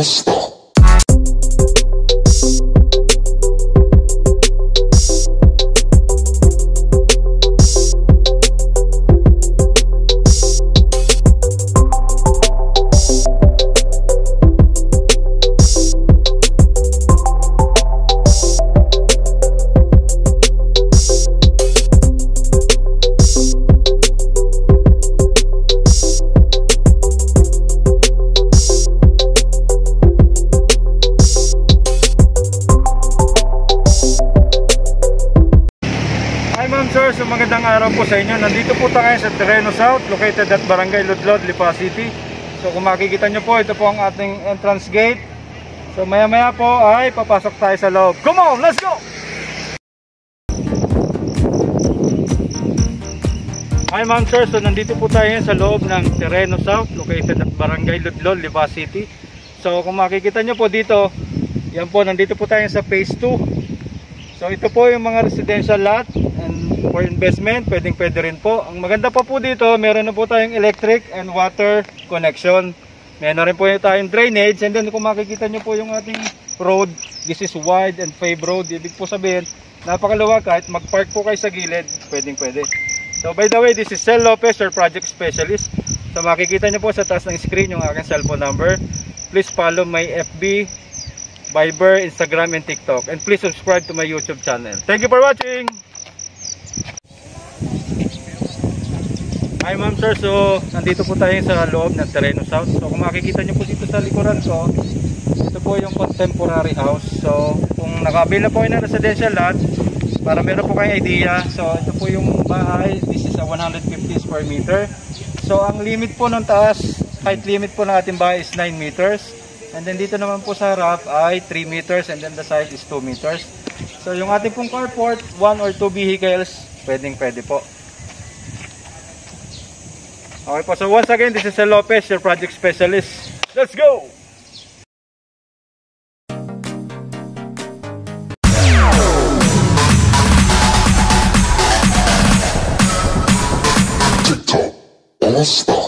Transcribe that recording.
Stop. Sir, so magandang araw po sa inyo. Nandito po tayo sa Terreno South, located at Barangay Ludlod, Lipa City. So kung makikita nyo po, ito po ang ating entrance gate. So maya maya po ay papasok tayo sa loob. Come on, let's go! Hi ma'am sir, so nandito po tayo sa loob ng Terreno South, located at Barangay Ludlod, Lipa City. So kung makikita nyo po dito, yan po, nandito po tayo sa phase 2. So ito po yung mga residential lot and for investment, pwede rin po. Ang maganda pa po dito, meron na po tayong electric and water connection. Meron rin po tayong drainage, and then kung makikita nyo po yung ating road, this is wide and paved road. Ibig po sabihin, napakaluwag, kahit mag-park po kayo sa gilid, pwede. So by the way, this is Sel Lopez, your project specialist. So makikita nyo po sa taas ng screen yung aking cellphone number. Please follow my FB, Viber, Instagram, and TikTok. And please subscribe to my YouTube channel. Thank you for watching! Hi ma'am sir, so nandito po tayo sa loob ng Terreno South. So kung makikita nyo po dito sa likuran ko, ito po yung contemporary house. So kung nakabil na po kayo ng residential lot, para meron po kayong idea, so ito po yung bahay. This is a 150 square meter. So ang limit po ng taas, height limit po ng ating bahay is 9 meters. And then dito naman po sa harap ay 3 meters, and then the side is 2 meters. So yung ating pong carport, 1 or 2 vehicles, pwede po. Okay po, so once again, this is Sel Lopez, your project specialist. Let's go! TikTok. Stop.